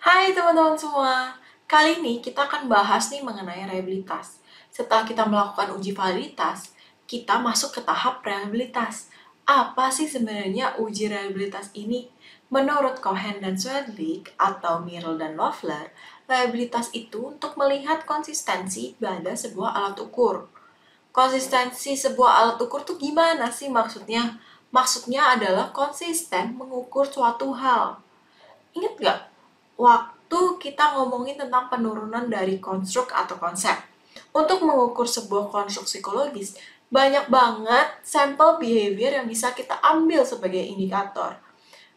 Hai teman-teman semua, kali ini kita akan bahas nih mengenai reliabilitas. Setelah kita melakukan uji validitas, kita masuk ke tahap reliabilitas. Apa sih sebenarnya uji reliabilitas ini? Menurut Cohen dan Swedlick atau Mirrell dan Loeffler, reliabilitas itu untuk melihat konsistensi pada sebuah alat ukur. Konsistensi sebuah alat ukur tuh gimana sih maksudnya? Maksudnya adalah konsisten mengukur suatu hal. Ingat nggak? Waktu kita ngomongin tentang penurunan dari konstruk atau konsep. Untuk mengukur sebuah konstruk psikologis, banyak banget sampel behavior yang bisa kita ambil sebagai indikator.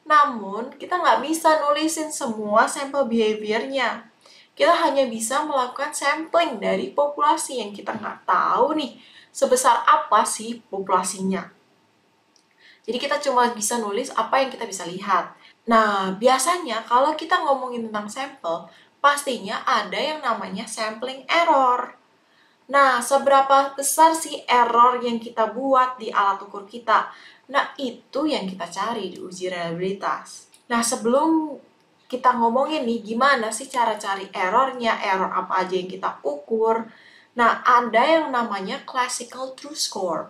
Namun, kita nggak bisa nulisin semua sampel behaviornya. Kita hanya bisa melakukan sampling dari populasi yang kita nggak tahu nih sebesar apa sih populasinya. Jadi kita cuma bisa nulis apa yang kita bisa lihat. Nah, biasanya kalau kita ngomongin tentang sampel, pastinya ada yang namanya sampling error. Nah, seberapa besar sih error yang kita buat di alat ukur kita? Nah, itu yang kita cari di uji reliabilitas. Nah, sebelum kita ngomongin nih gimana sih cara cari errornya, error apa aja yang kita ukur. Nah, ada yang namanya classical true score.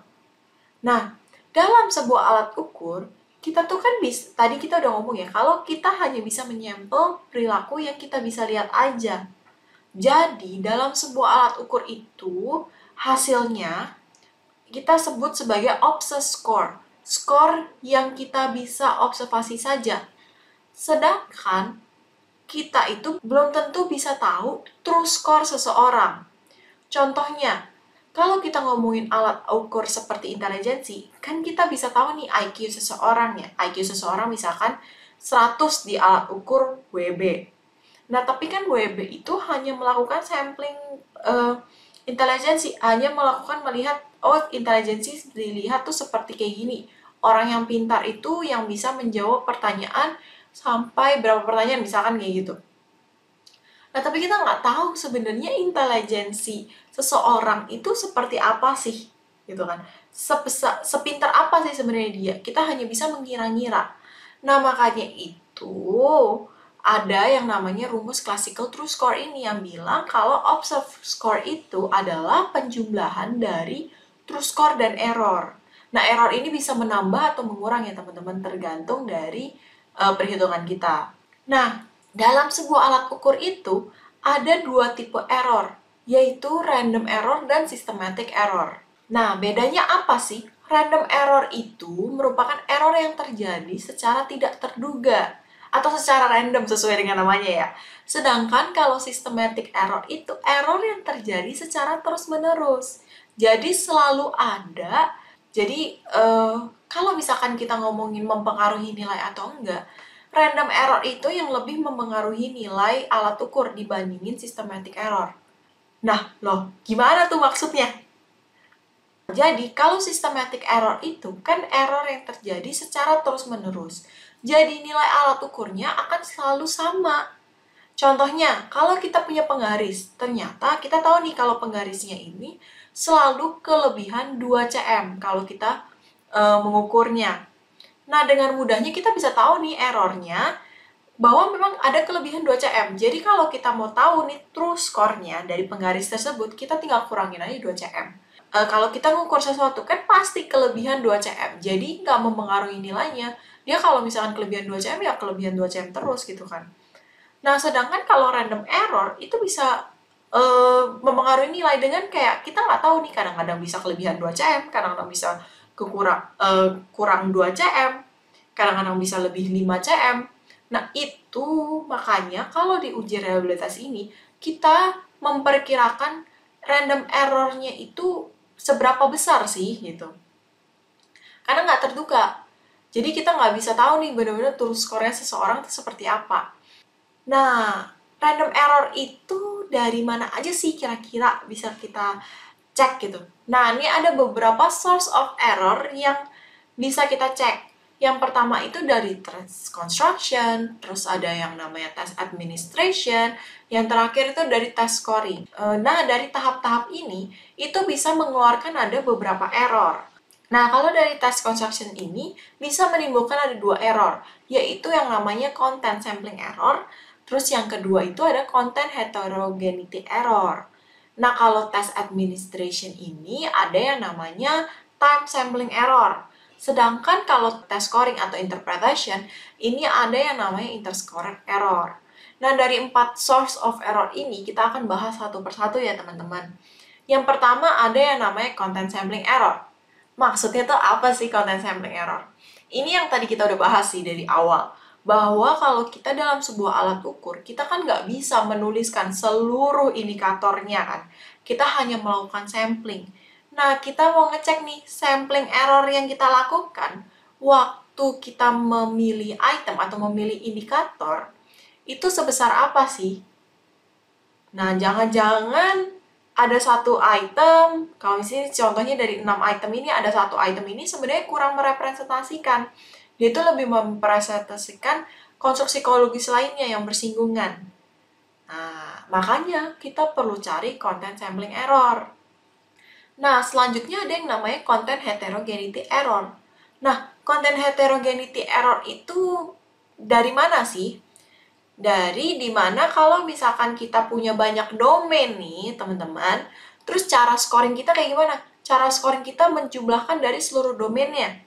Nah, dalam sebuah alat ukur, kita tuh kan bisa, tadi kita udah ngomong ya, kalau kita hanya bisa menyampel perilaku yang kita bisa lihat aja. Jadi, dalam sebuah alat ukur itu, hasilnya kita sebut sebagai observed score. Skor yang kita bisa observasi saja. Sedangkan kita itu belum tentu bisa tahu true score seseorang. Contohnya, kalau kita ngomongin alat ukur seperti intelijensi, kan kita bisa tahu nih IQ seseorang ya. IQ seseorang misalkan 100 di alat ukur WB. Nah, tapi kan WB itu hanya melakukan sampling intelijensi, hanya melihat, oh intelijensi dilihat tuh seperti kayak gini. Orang yang pintar itu yang bisa menjawab pertanyaan sampai berapa pertanyaan, misalkan kayak gitu. Nah, tapi kita nggak tahu sebenarnya intelijensi seseorang itu seperti apa sih, gitu kan? Sepintar apa sih sebenarnya dia? Kita hanya bisa mengira-ngira. Nah, makanya itu ada yang namanya rumus classical true score ini yang bilang kalau observed score itu adalah penjumlahan dari true score dan error. Nah, error ini bisa menambah atau mengurang ya teman-teman, tergantung dari perhitungan kita. Nah, dalam sebuah alat ukur itu ada dua tipe error, yaitu random error dan systematic error. Nah, bedanya apa sih? Random error itu merupakan error yang terjadi secara tidak terduga atau secara random sesuai dengan namanya ya. Sedangkan kalau systematic error itu error yang terjadi secara terus-menerus. Jadi selalu ada. Jadi kalau misalkan kita ngomongin mempengaruhi nilai atau enggak, random error itu yang lebih mempengaruhi nilai alat ukur dibandingin systematic error. Nah, loh, gimana tuh maksudnya? Jadi, kalau systematic error itu kan error yang terjadi secara terus-menerus. Jadi, nilai alat ukurnya akan selalu sama. Contohnya, kalau kita punya penggaris, ternyata kita tahu nih kalau penggarisnya ini selalu kelebihan 2 cm kalau kita mengukurnya. Nah, dengan mudahnya kita bisa tahu nih errornya bahwa memang ada kelebihan 2 cm. Jadi kalau kita mau tahu nih true score-nya dari penggaris tersebut, kita tinggal kurangin aja 2 cm. Kalau kita mengukur sesuatu kan pasti kelebihan 2 cm. Jadi nggak mempengaruhi nilainya. Dia kalau misalkan kelebihan 2 cm ya kelebihan 2 cm terus gitu kan. Nah, sedangkan kalau random error itu bisa mempengaruhi nilai dengan kayak kita nggak tahu nih, kadang-kadang bisa kelebihan 2 cm, kadang-kadang bisa kurang 2 cm, kadang-kadang bisa lebih 5 cm. Nah, itu makanya kalau di uji reliabilitas ini, kita memperkirakan random error-nya itu seberapa besar sih, gitu. Karena nggak terduga. Jadi kita nggak bisa tahu nih benar-benar true score-nya seseorang itu seperti apa. Nah, random error itu dari mana aja sih kira-kira bisa kita cek gitu. Nah, ini ada beberapa source of error yang bisa kita cek. Yang pertama itu dari test construction, terus ada yang namanya test administration, yang terakhir itu dari test scoring. Nah, dari tahap-tahap ini, itu bisa mengeluarkan ada beberapa error. Nah, kalau dari test construction ini, bisa menimbulkan ada dua error, yaitu yang namanya content sampling error, Terus yang kedua itu ada content heterogeneity error. Nah, kalau tes administration ini ada yang namanya time sampling error. Sedangkan kalau tes scoring atau interpretation, ini ada yang namanya interscorer error. Nah, dari 4 source of error ini, kita akan bahas satu persatu ya, teman-teman. Yang pertama ada yang namanya content sampling error. Maksudnya tuh apa sih content sampling error? Ini yang tadi kita udah bahas sih dari awal. Bahwa kalau kita dalam sebuah alat ukur, kita kan nggak bisa menuliskan seluruh indikatornya kan. Kita hanya melakukan sampling. Nah, kita mau ngecek nih, sampling error yang kita lakukan waktu kita memilih item atau memilih indikator, itu sebesar apa sih? Nah, jangan-jangan ada satu item, kalau misalnya contohnya dari 6 item ini, ada satu item ini sebenarnya kurang merepresentasikan. Dia itu lebih merepresentasikan konstruksi psikologis lainnya yang bersinggungan. Nah, makanya kita perlu cari content sampling error. Nah, selanjutnya ada yang namanya content heterogeneity error. Nah, content heterogeneity error itu dari mana sih? Dari dimana kalau misalkan kita punya banyak domain nih, teman-teman, terus cara scoring kita kayak gimana? Cara scoring kita menjumlahkan dari seluruh domainnya.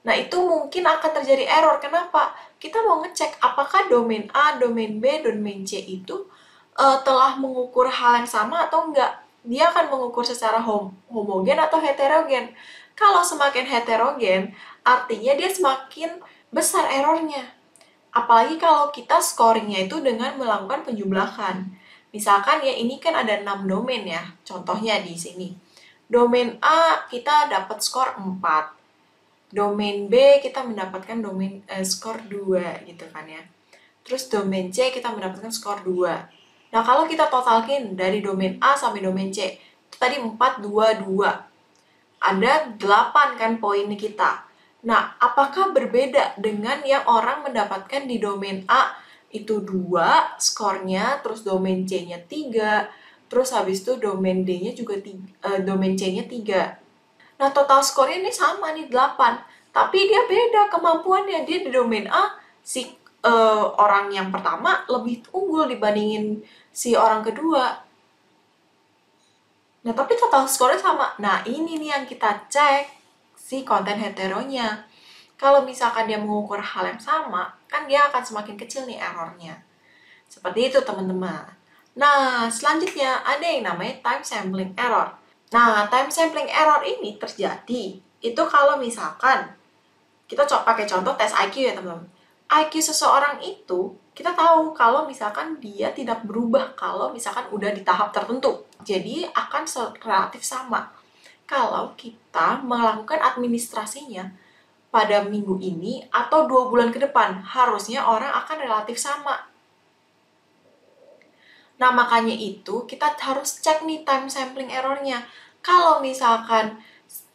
Nah, itu mungkin akan terjadi error. Kenapa? Kita mau ngecek apakah domain A, domain B, domain C itu telah mengukur hal yang sama atau enggak. Dia akan mengukur secara homogen atau heterogen. Kalau semakin heterogen, artinya dia semakin besar errornya. Apalagi kalau kita scoringnya itu dengan melakukan penjumlahan. Misalkan ya ini kan ada 6 domain ya, contohnya di sini. Domain A kita dapat skor 4. Domain B kita mendapatkan skor 2 gitu kan ya. Terus domain C kita mendapatkan skor 2. Nah, kalau kita totalkan dari domain A sampai domain C, itu tadi 4, 2, 2. Ada 8 kan poin kita. Nah, apakah berbeda dengan yang orang mendapatkan di domain A itu 2 skornya, terus domain C-nya 3, terus habis itu domain D-nya juga domain C-nya 3. Nah, total skornya ini sama nih 8. Tapi dia beda kemampuannya. Dia di domain A, si orang yang pertama lebih unggul dibandingin si orang kedua. Nah, tapi total skornya sama. Nah, ini nih yang kita cek si konten heteronya. Kalau misalkan dia mengukur hal yang sama, kan dia akan semakin kecil nih errornya. Seperti itu, teman-teman. Nah, selanjutnya ada yang namanya time sampling error. Nah, time sampling error ini terjadi itu kalau misalkan kita pakai contoh tes IQ ya, teman-teman. IQ seseorang itu kita tahu kalau misalkan dia tidak berubah kalau misalkan udah di tahap tertentu. Jadi akan relatif sama. Kalau kita melakukan administrasinya pada minggu ini atau 2 bulan ke depan, harusnya orang akan relatif sama. Nah, makanya itu kita harus cek nih time sampling errornya. Kalau misalkan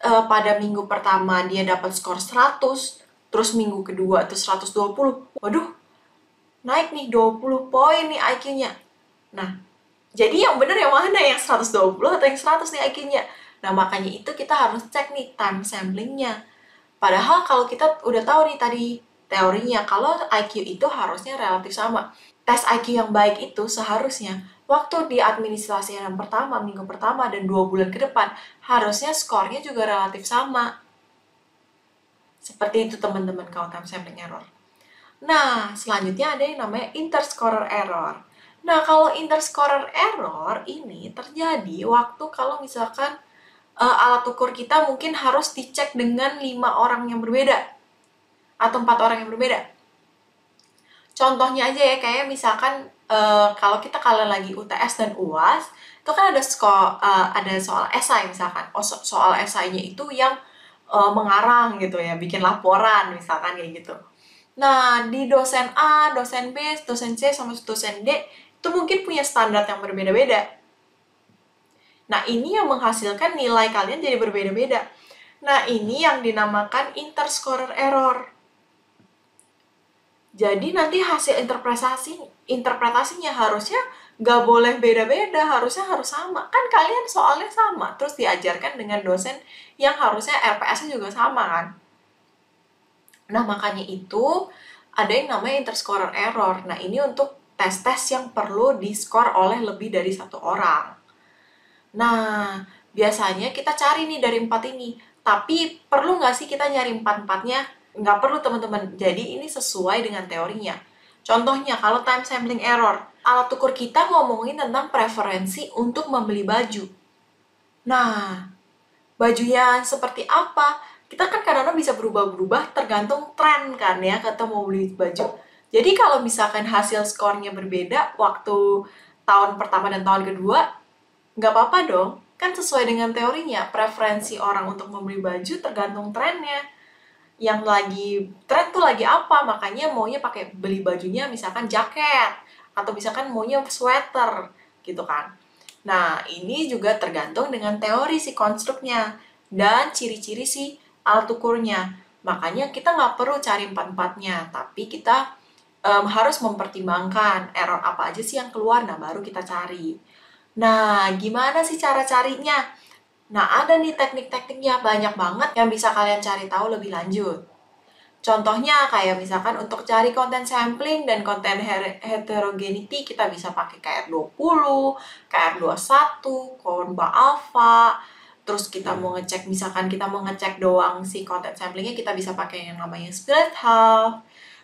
pada minggu pertama dia dapat skor 100, terus minggu kedua itu 120, waduh, naik nih 20 poin nih IQ-nya. Nah, jadi yang bener yang mana? Yang 120 atau yang 100 nih IQ-nya? Nah, makanya itu kita harus cek nih time sampling-nya. Padahal kalau kita udah tahu nih tadi teorinya, kalau IQ itu harusnya relatif sama. Tes IQ yang baik itu seharusnya waktu di administrasi yang pertama, minggu pertama, dan 2 bulan ke depan, harusnya skornya juga relatif sama. Seperti itu teman-teman kalau time sampling error. Nah, selanjutnya ada yang namanya interscorer error. Nah, kalau interscorer error ini terjadi waktu kalau misalkan alat ukur kita mungkin harus dicek dengan 5 orang yang berbeda atau 4 orang yang berbeda. Contohnya aja ya, kayak misalkan kalau kita kalian lagi UTS dan UAS, itu kan ada soal esai misalkan. Soal esainya itu yang mengarang gitu ya, bikin laporan misalkan kayak gitu. Nah, di dosen A, dosen B, dosen C, sama dosen D, itu mungkin punya standar yang berbeda-beda. Nah, ini yang menghasilkan nilai kalian jadi berbeda-beda. Nah, ini yang dinamakan interscorer error. Jadi nanti hasil interpretasinya harusnya nggak boleh beda-beda, harusnya harus sama. Kan kalian soalnya sama, terus diajarkan dengan dosen yang harusnya RPS-nya juga sama kan. Nah, makanya itu ada yang namanya interscorer error. Nah, ini untuk tes-tes yang perlu di-skor oleh lebih dari satu orang. Nah, biasanya kita cari nih dari 4 ini. Tapi perlu nggak sih kita nyari 4-4-nya? Nggak perlu teman-teman. Jadi ini sesuai dengan teorinya. Contohnya, kalau time sampling error, alat ukur kita ngomongin tentang preferensi untuk membeli baju. Nah, bajunya seperti apa? Kita kan kadang-kadang bisa berubah-berubah tergantung tren kan ya, kita mau beli baju. Jadi kalau misalkan hasil skornya berbeda waktu tahun pertama dan tahun kedua, nggak apa-apa dong. Kan sesuai dengan teorinya, preferensi orang untuk membeli baju tergantung trennya. Yang lagi tren tuh lagi apa, makanya maunya pakai beli bajunya misalkan jaket atau misalkan maunya sweater gitu kan. Nah, ini juga tergantung dengan teori si konstruknya dan ciri-ciri si alat ukurnya. Makanya kita nggak perlu cari 4-4-nya, tapi kita harus mempertimbangkan error apa aja sih yang keluar, nah baru kita cari. Nah, gimana sih cara carinya? Nah, ada nih teknik-tekniknya banyak banget yang bisa kalian cari tahu lebih lanjut. Contohnya kayak misalkan untuk cari konten sampling dan konten heterogeneity kita bisa pakai KR20, KR21, Korba Alpha. Terus kita mau ngecek, misalkan kita mau ngecek doang si konten samplingnya, kita bisa pakai yang namanya split half.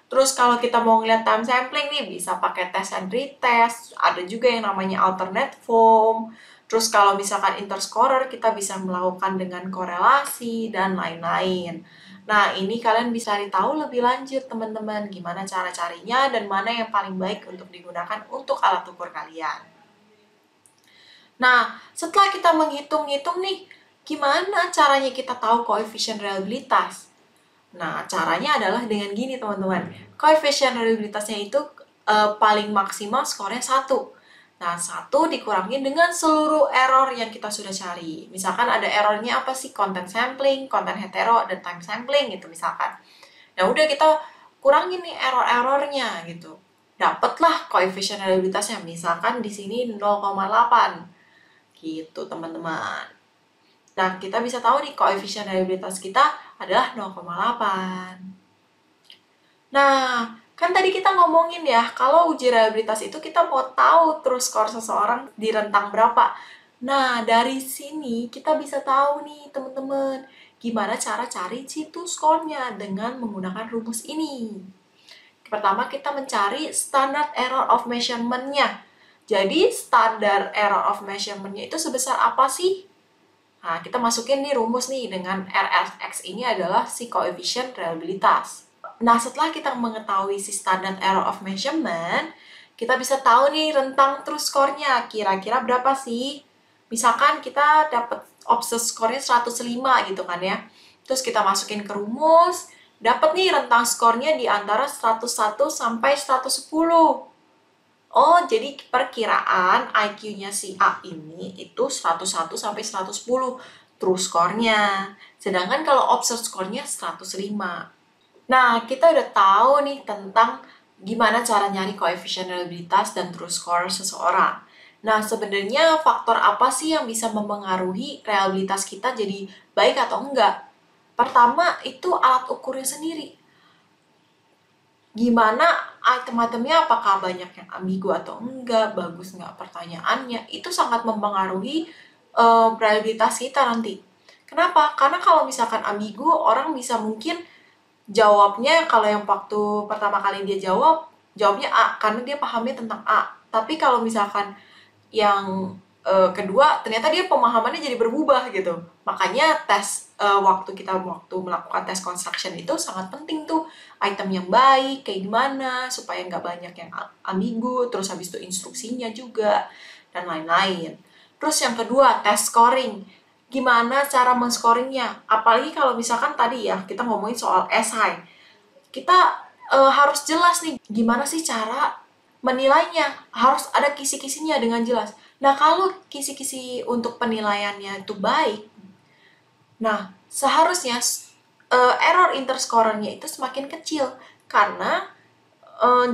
Terus kalau kita mau ngeliat time sampling nih, bisa pakai test and retest. Ada juga yang namanya alternate form. Terus kalau misalkan interscorer, kita bisa melakukan dengan korelasi dan lain-lain. Nah, ini kalian bisa cari tahu lebih lanjut, teman-teman. Gimana cara carinya dan mana yang paling baik untuk digunakan untuk alat ukur kalian. Nah, setelah kita menghitung-hitung nih, gimana caranya kita tahu koefisien reliabilitas? Nah, caranya adalah dengan gini, teman-teman. Koefisien reliabilitasnya itu paling maksimal skornya 1. Nah, 1 dikurangi dengan seluruh error yang kita sudah cari. Misalkan ada errornya apa sih? Content sampling, content hetero, dan time sampling gitu misalkan. Nah, udah kita kurangin nih error-errornya gitu. Dapatlah koefisien reliabilitasnya. Misalkan di sini 0,8. Gitu, teman-teman. Nah, kita bisa tahu nih koefisien reliabilitas kita adalah 0,8. Nah, kan tadi kita ngomongin ya, kalau uji reliabilitas itu kita mau tahu terus skor seseorang di rentang berapa. Nah, dari sini kita bisa tahu nih, teman-teman, gimana cara cari situ skornya dengan menggunakan rumus ini. Pertama, kita mencari standard error of measurement-nya. Jadi, standar error of measurement-nya itu sebesar apa sih? Nah, kita masukin nih rumus nih dengan RFX ini adalah si koefisien reliabilitas. Nah, setelah kita mengetahui si standard error of measurement, kita bisa tahu nih rentang true score-nya kira-kira berapa sih? Misalkan kita dapat observed score-nya 105 gitu kan ya. Terus kita masukin ke rumus, dapat nih rentang skornya di antara 101 sampai 110. Oh, jadi perkiraan IQ-nya si A ini itu 101 sampai 110 true score-nya. Sedangkan kalau observed score-nya 105. Nah, kita udah tahu nih tentang gimana cara nyari koefisien reliabilitas dan true score seseorang. Nah, sebenarnya faktor apa sih yang bisa mempengaruhi reliabilitas kita jadi baik atau enggak? Pertama, itu alat ukurnya sendiri. Gimana item-itemnya, apakah banyak yang ambigu atau enggak, bagus nggak pertanyaannya, itu sangat mempengaruhi reliabilitas kita nanti. Kenapa? Karena kalau misalkan ambigu, orang bisa mungkin jawabnya, kalau yang waktu pertama kali dia jawabnya A, karena dia pahamnya tentang A. Tapi kalau misalkan yang kedua, ternyata dia pemahamannya jadi berubah gitu. Makanya tes waktu melakukan tes construction itu sangat penting tuh. Item yang baik, kayak gimana, supaya nggak banyak yang ambigu, terus habis itu instruksinya juga, dan lain-lain. Terus yang kedua, tes scoring. Gimana cara men-scoringnya? Apalagi kalau misalkan tadi ya, kita ngomongin soal esai. Kita harus jelas nih, gimana sih cara menilainya. Harus ada kisi-kisinya dengan jelas. Nah, kalau kisi-kisi untuk penilaiannya itu baik, nah seharusnya error interscorernya itu semakin kecil. Karena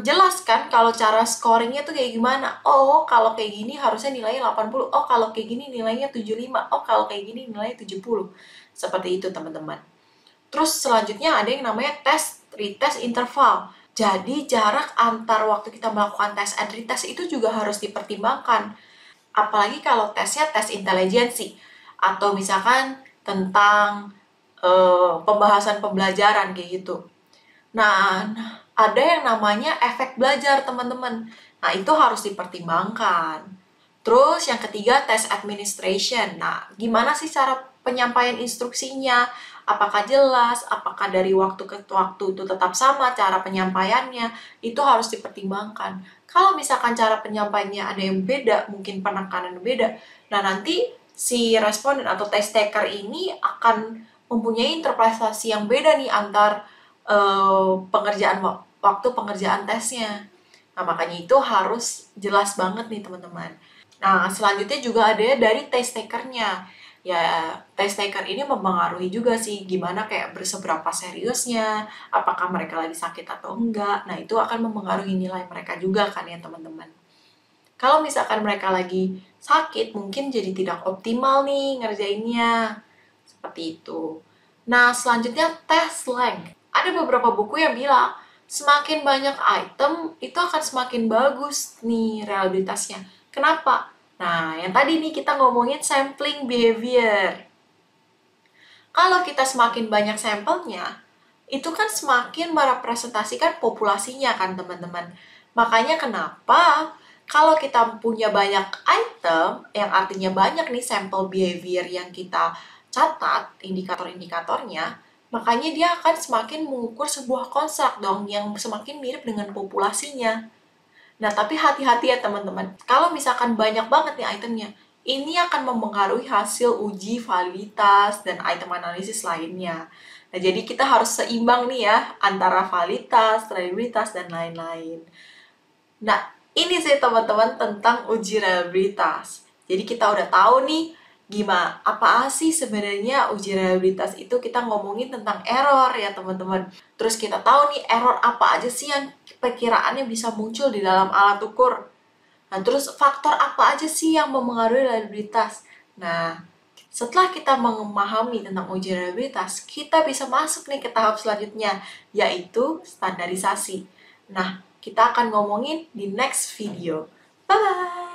jelas kan kalau cara scoringnya tuh kayak gimana. Oh, kalau kayak gini harusnya nilainya 80. Oh, kalau kayak gini nilainya 75. Oh, kalau kayak gini nilainya 70. Seperti itu, teman-teman. Terus selanjutnya ada yang namanya test retest interval. Jadi jarak antar waktu kita melakukan tes and retest itu juga harus dipertimbangkan. Apalagi kalau tesnya tes intelijensi atau misalkan tentang pembahasan pembelajaran kayak gitu. Nah, ada yang namanya efek belajar, teman-teman. Nah, itu harus dipertimbangkan. Terus yang ketiga, test administration. Nah, gimana sih cara penyampaian instruksinya? Apakah jelas? Apakah dari waktu ke waktu itu tetap sama cara penyampaiannya? Itu harus dipertimbangkan. Kalau misalkan cara penyampaiannya ada yang beda, mungkin penekanan beda, nah nanti si responden atau test taker ini akan mempunyai interpretasi yang beda nih antar pengerjaan waktu pengerjaan tesnya. Nah, makanya itu harus jelas banget nih, teman-teman. Nah, selanjutnya juga ada dari test taker-nya. Ya, test taker ini mempengaruhi juga sih gimana kayak berseberapa seriusnya, apakah mereka lagi sakit atau enggak. Nah, itu akan mempengaruhi nilai mereka juga kan ya, teman-teman. Kalau misalkan mereka lagi sakit, mungkin jadi tidak optimal nih ngerjainnya. Seperti itu. Nah, selanjutnya test length. Ada beberapa buku yang bilang, semakin banyak item, itu akan semakin bagus nih reliabilitasnya. Kenapa? Nah, yang tadi nih kita ngomongin sampling behavior. Kalau kita semakin banyak sampelnya, itu kan semakin merepresentasikan populasinya kan, teman-teman. Makanya kenapa kalau kita punya banyak item, yang artinya banyak nih sampel behavior yang kita catat, indikator-indikatornya, makanya dia akan semakin mengukur sebuah konstruk dong yang semakin mirip dengan populasinya. Nah, tapi hati-hati ya teman-teman. Kalau misalkan banyak banget nih itemnya, ini akan mempengaruhi hasil uji validitas dan item analisis lainnya. Nah, jadi kita harus seimbang nih ya, antara validitas, reliabilitas, dan lain-lain. Nah, ini sih teman-teman tentang uji reliabilitas. Jadi kita udah tahu nih, gimana, apa sih sebenarnya uji reliabilitas itu kita ngomongin tentang error ya teman-teman. Terus kita tahu nih error apa aja sih yang perkiraannya bisa muncul di dalam alat ukur. Nah, terus faktor apa aja sih yang mempengaruhi reliabilitas. Nah, setelah kita memahami tentang uji reliabilitas, kita bisa masuk nih ke tahap selanjutnya, yaitu standarisasi. Nah, kita akan ngomongin di next video. Bye-bye!